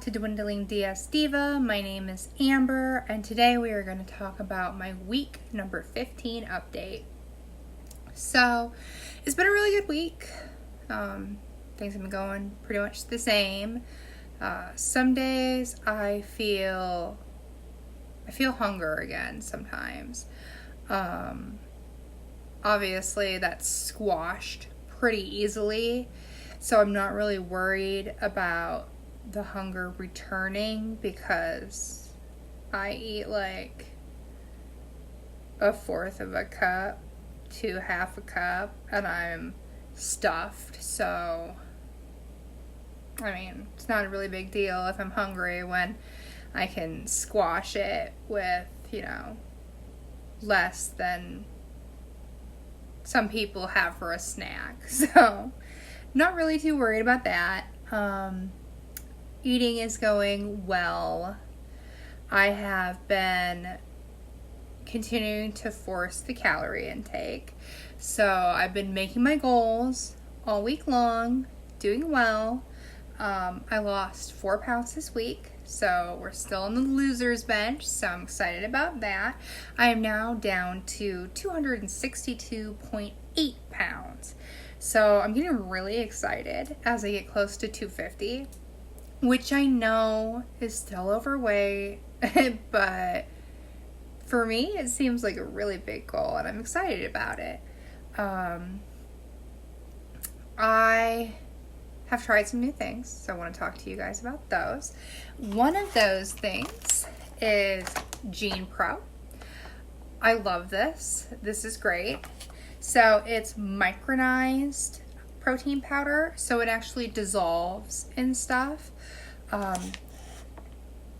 to Dwindling DS Diva. My name is Amber, and today we are going to talk about my week number 15 update. So, it's been a really good week. Things have been going pretty much the same. Some days I feel hunger again sometimes. Obviously that's squashed pretty easily, so I'm not really worried about the hunger returning because I eat like a fourth of a cup to half a cup and I'm stuffed, so I mean, it's not a really big deal if I'm hungry when I can squash it with, less than some people have for a snack. So, not really too worried about that. Eating is going well. I have been continuing to force the calorie intake. So, I've been making my goals all week long, doing well. I lost 4 pounds this week, so we're still on the loser's bench, so I'm excited about that. I am now down to 262.8 pounds, so I'm getting really excited as I get close to 250, which I know is still overweight, but for me, it seems like a really big goal, and I'm excited about it. I have tried some new things, so I want to talk to you guys about those. One of those things is Gene Pro. I love this. This is great. So it's micronized protein powder, so it actually dissolves in stuff.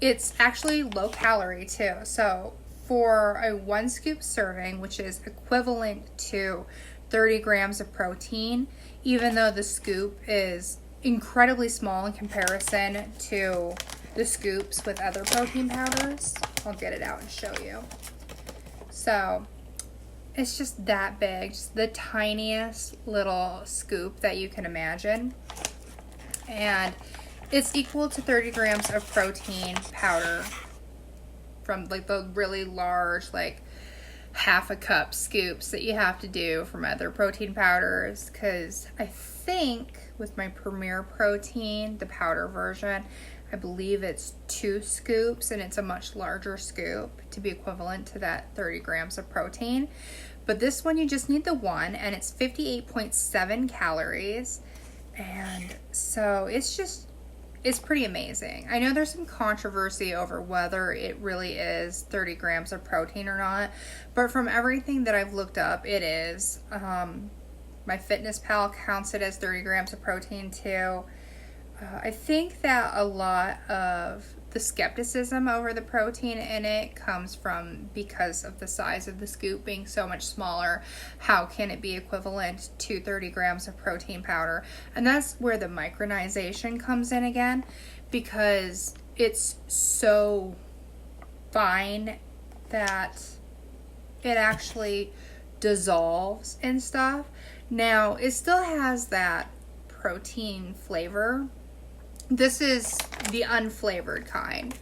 It's actually low calorie too. So for a 1 scoop serving, which is equivalent to 30 grams of protein, even though the scoop is incredibly small in comparison to the scoops with other protein powders. I'll get it out and show you. So it's just that big, just the tiniest little scoop that you can imagine. And it's equal to 30 grams of protein powder from like the really large, like half a cup scoops that you have to do from other protein powders, because I think with my Premier Protein, the powder version, I believe it's 2 scoops and it's a much larger scoop to be equivalent to that 30 grams of protein. But this one you just need the one, and it's 58.7 calories, and so it's pretty amazing. I know there's some controversy over whether it really is 30 grams of protein or not, but from everything that I've looked up, it is. MyFitnessPal counts it as 30 grams of protein too. I think that a lot of the skepticism over the protein in it comes from because of the size of the scoop being so much smaller. How can it be equivalent to 30 grams of protein powder? And that's where the micronization comes in again, because it's so fine that it actually dissolves and stuff. Now, it still has that protein flavor. This is the unflavored kind.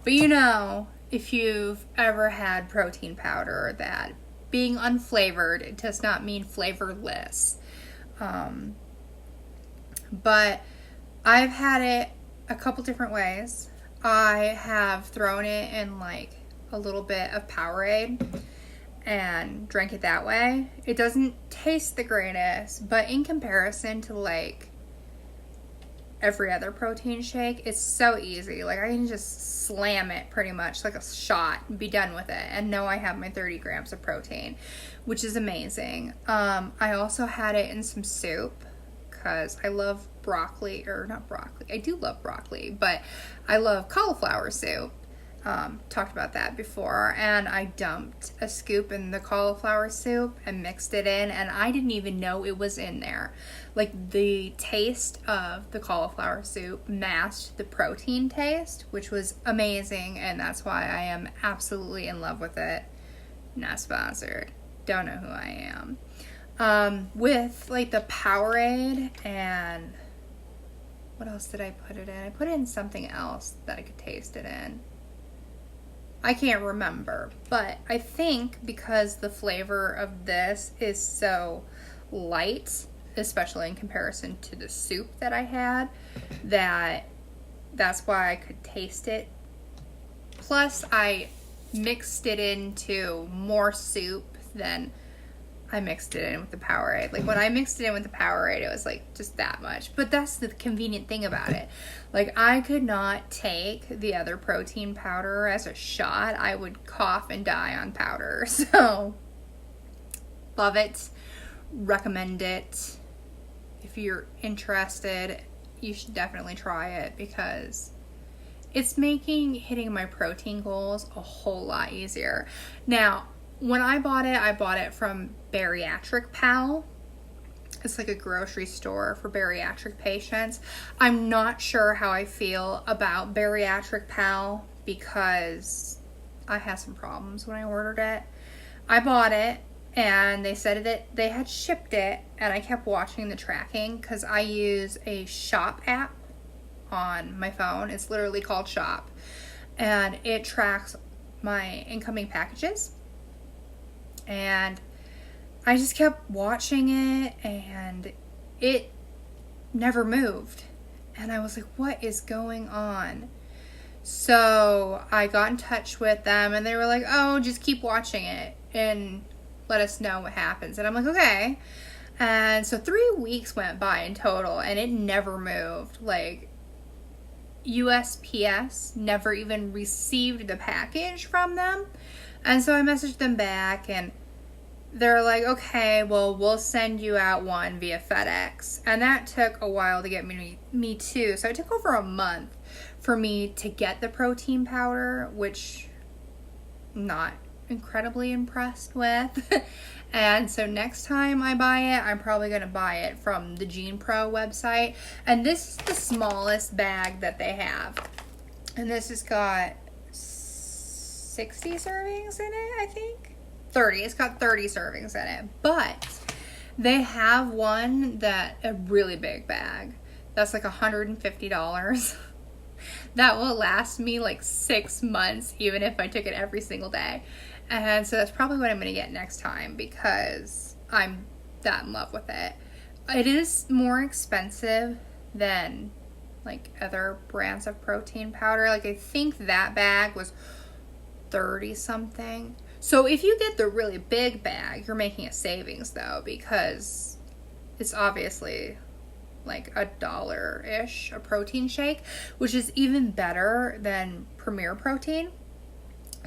But if you've ever had protein powder, that being unflavored does not mean flavorless. But I've had it a couple different ways. I have thrown it in like a little bit of Powerade and drank it that way. It doesn't taste the greatest, but in comparison to like every other protein shake, it's so easy. Like I can just slam it pretty much like a shot and be done with it and know I have my 30 grams of protein, which is amazing. I also had it in some soup because I love broccoli, or not broccoli. I do love broccoli, but I love cauliflower soup. Talked about that before, and I dumped a scoop in the cauliflower soup and mixed it in, and I didn't even know it was in there. Like the taste of the cauliflower soup matched the protein taste, which was amazing, and that's why I am absolutely in love with it. Not sponsored. Don't know who I am. With like the Powerade and what else did I put it in? I put it in something else that I could taste it in. I can't remember, but I think because the flavor of this is so light, especially in comparison to the soup that I had, that's why I could taste it. Plus, I mixed it into more soup than I mixed it in with the Powerade. Like, when I mixed it in with the Powerade, it was like just that much. But that's the convenient thing about it. Like, I could not take the other protein powder as a shot. I would cough and die on powder. So, love it. Recommend it. If you're interested, you should definitely try it because it's making hitting my protein goals a whole lot easier. Now, when I bought it from Bariatric Pal. It's like a grocery store for bariatric patients. I'm not sure how I feel about Bariatric Pal because I had some problems when I ordered it. I bought it and they said that they had shipped it, and I kept watching the tracking because I use a Shop app on my phone. It's literally called Shop, and it tracks my incoming packages. And I just kept watching it and it never moved. And I was like, what is going on? So I got in touch with them and they were like, oh, just keep watching it and let us know what happens. And I'm like, okay. And so 3 weeks went by in total and it never moved. Like, USPS never even received the package from them. And so I messaged them back and they're like, okay, well, we'll send you out one via FedEx. And that took a while to get me too. So it took over a month for me to get the protein powder, which I'm not incredibly impressed with. And so next time I buy it, I'm probably going to buy it from the GenePro website. And this is the smallest bag that they have. And this has got 60 servings in it, I think. 30. It's got 30 servings in it. But they have one a really big bag. That's like $150. That will last me like 6 months, even if I took it every single day. And so that's probably what I'm going to get next time because I'm that in love with it. It is more expensive than like other brands of protein powder. Like, I think that bag was 30 something. So if you get the really big bag, you're making a savings though, because it's obviously like $1-ish a protein shake, which is even better than Premier Protein.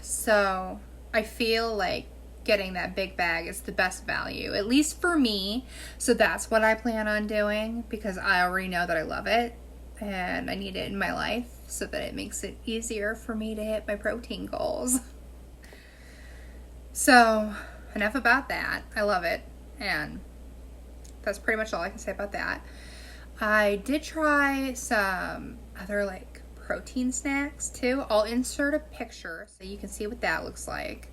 So I feel like getting that big bag is the best value, at least for me. So that's what I plan on doing because I already know that I love it and I need it in my life so that it makes it easier for me to hit my protein goals. So, enough about that. I love it, and that's pretty much all I can say about that. I did try some other, like, protein snacks, too. I'll insert a picture so you can see what that looks like.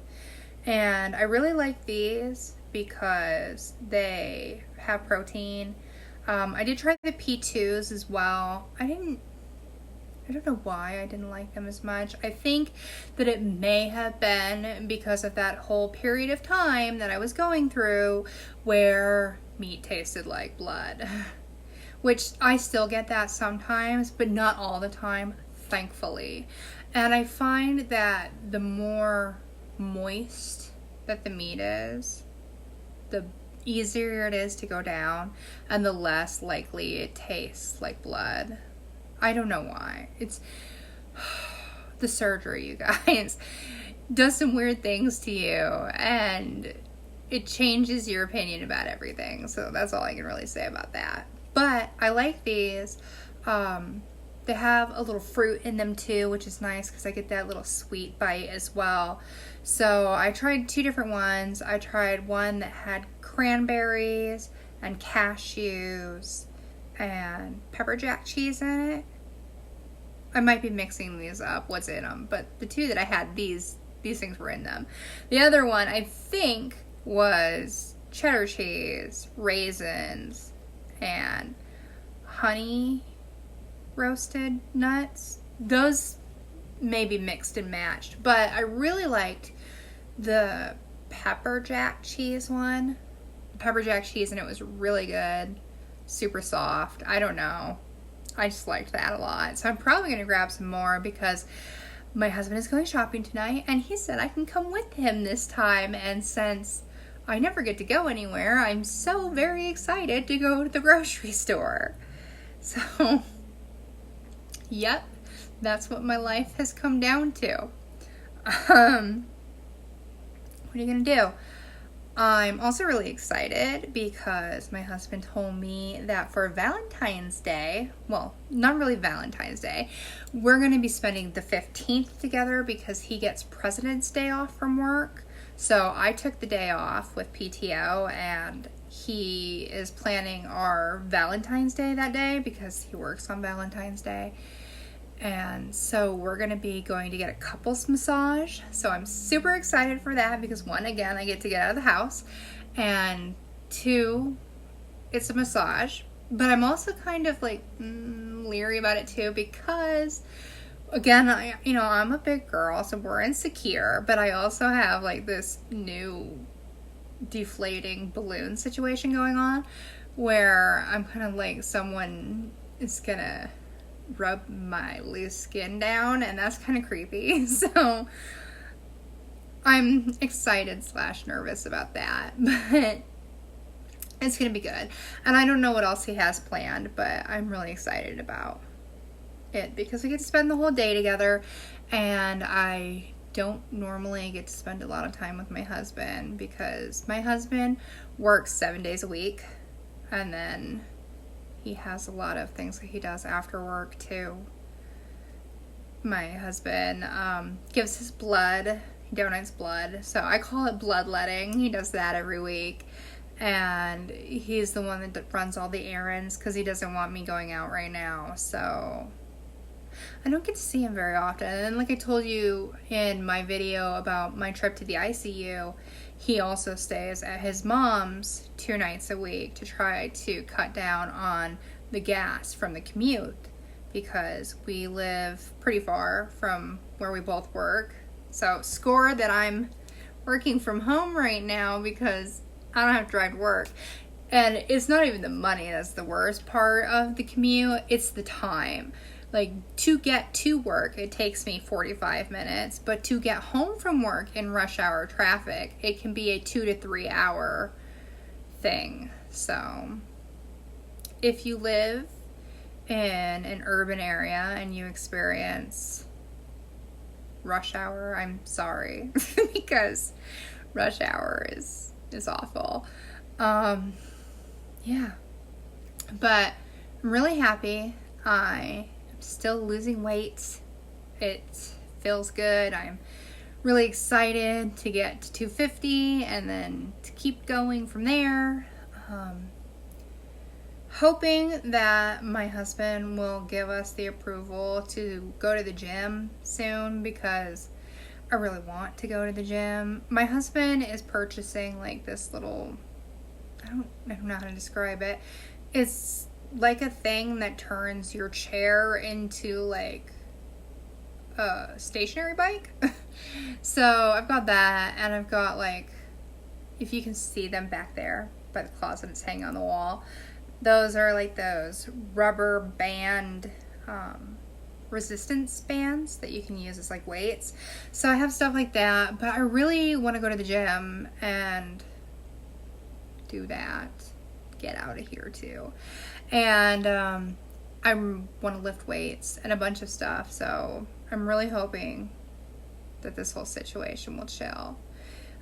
And I really like these because they have protein. I did try the P2s as well. I don't know why I didn't like them as much. I think that it may have been because of that whole period of time that I was going through where meat tasted like blood. Which I still get that sometimes, but not all the time, thankfully. And I find that the more moist that the meat is, the easier it is to go down and the less likely it tastes like blood. I don't know why. It's the surgery, you guys, does some weird things to you and it changes your opinion about everything. So that's all I can really say about that. But I like these. They have a little fruit in them too, which is nice because I get that little sweet bite as well. So I tried 2 different ones. I tried one that had cranberries and cashews and pepper jack cheese in it. I might be mixing these up, what's in them, but the 2 that I had, these things were in them. The other one, I think, was cheddar cheese, raisins, and honey roasted nuts. Those may be mixed and matched, but I really liked the pepper jack cheese one. Pepper jack cheese, and it was really good. Super soft. I don't know. I just liked that a lot. So I'm probably going to grab some more because my husband is going shopping tonight, and he said I can come with him this time. And since I never get to go anywhere, I'm so very excited to go to the grocery store. So, yep, that's what my life has come down to. What are you going to do? I'm also really excited because my husband told me that for Valentine's Day, well, not really Valentine's Day, we're going to be spending the 15th together because he gets President's Day off from work. So I took the day off with PTO, and he is planning our Valentine's Day that day because he works on Valentine's Day. And so we're going to be going to get a couples massage. So I'm super excited for that because one, again, I get to get out of the house. And two, it's a massage. But I'm also kind of like leery about it too because, again, I'm a big girl, so we're insecure. But I also have like this new deflating balloon situation going on where I'm kind of like someone is going to rub my loose skin down, and that's kind of creepy. So I'm excited / nervous about that, but it's gonna be good. And I don't know what else he has planned, but I'm really excited about it because we get to spend the whole day together, and I don't normally get to spend a lot of time with my husband because my husband works 7 days a week, and then he has a lot of things that he does after work too. My husband gives his blood. He donates blood. So I call it bloodletting. He does that every week. And he's the one that runs all the errands because he doesn't want me going out right now. So I don't get to see him very often. And like I told you in my video about my trip to the ICU, he also stays at his mom's 2 nights a week to try to cut down on the gas from the commute because we live pretty far from where we both work. So score that I'm working from home right now because I don't have to drive to work. And it's not even the money that's the worst part of the commute, it's the time. Like, to get to work, it takes me 45 minutes, but to get home from work in rush hour traffic, it can be a 2 to 3 hour thing. So, if you live in an urban area and you experience rush hour, I'm sorry, because rush hour is awful. Yeah, but I'm really happy. I'm still losing weight. It feels good. I'm really excited to get to 250 and then to keep going from there. Hoping that my husband will give us the approval to go to the gym soon because I really want to go to the gym. My husband is purchasing like this little, I don't know how to describe it. It's like a thing that turns your chair into like a stationary bike. So I've got that, and I've got like, if you can see them back there by the closet, it's hanging on the wall. Those are like those rubber band resistance bands that you can use as like weights. So I have stuff like that, but I really want to go to the gym and do that. Get out of here too. And I want to lift weights and a bunch of stuff. So I'm really hoping that this whole situation will chill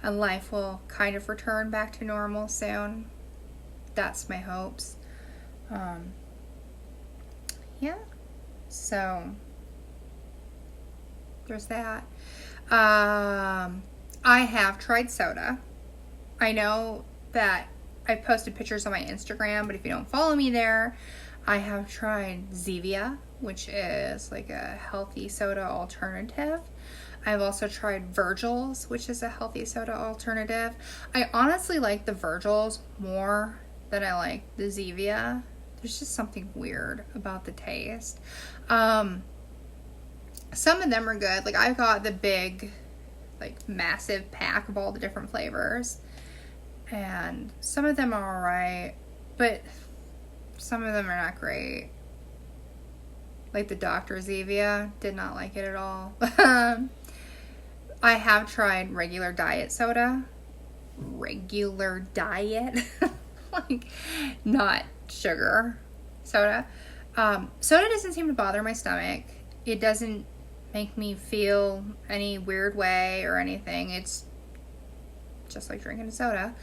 and life will kind of return back to normal soon. That's my hopes. Yeah. So there's that. I have tried soda. I know that I posted pictures on my Instagram, but if you don't follow me there, I have tried Zevia, which is like a healthy soda alternative. I've also tried Virgil's, which is a healthy soda alternative. I honestly like the Virgil's more than I like the Zevia. there's just something weird about the taste. Some of them are good. Like I got the big, like massive pack of all the different flavors, and some of them are alright, but some of them are not great. Like the Dr. Zevia, did not like it at all. I have tried regular diet soda. Regular diet? Like, not sugar soda. Soda doesn't seem to bother my stomach. It doesn't make me feel any weird way or anything. It's just like drinking a soda.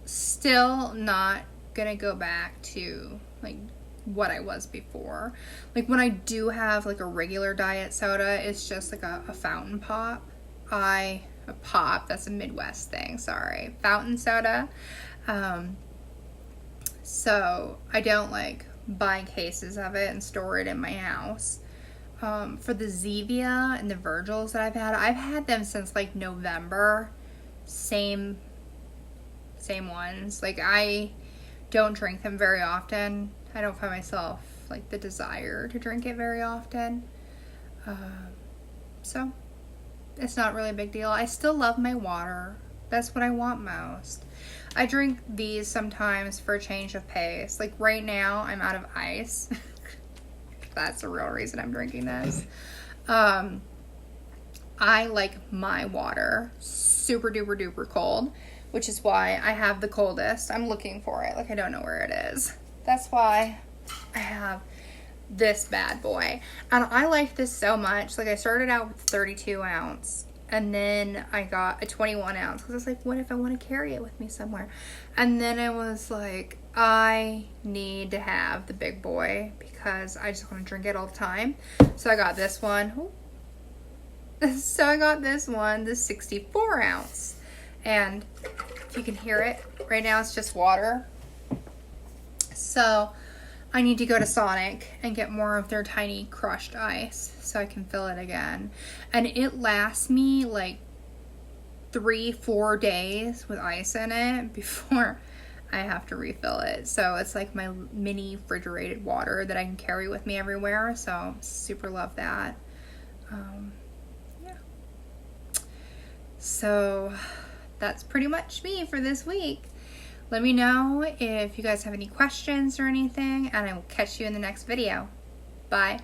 Still not gonna go back to like what I was before. Like when I do have like a regular diet soda, it's just like a fountain pop. A pop, that's a Midwest thing, sorry. Fountain soda. So I don't like buy cases of it and store it in my house. For the Zevia and the Virgils that I've had them since like November. Same ones. Like I don't drink them very often. I don't find myself like the desire to drink it very often. So it's not really a big deal. I still love my water. That's what I want most. I drink these sometimes for a change of pace. Like right now, I'm out of ice. That's the real reason I'm drinking this. I like my water super duper duper cold, which is why I have the coldest. I'm looking for it. Like I don't know where it is. That's why I have this bad boy. And I like this so much. Like I started out with 32 ounce and then I got a 21 ounce because I was like, what if I want to carry it with me somewhere? And then I was like, I need to have the big boy because I just want to drink it all the time. So I got this one. So I got this one, the 64 ounce. And if you can hear it, right now it's just water. So I need to go to Sonic and get more of their tiny crushed ice so I can fill it again. And it lasts me like 3-4 days with ice in it before I have to refill it. So it's like my mini refrigerated water that I can carry with me everywhere. So super love that. Yeah. So that's pretty much me for this week. Let me know if you guys have any questions or anything, and I will catch you in the next video. Bye.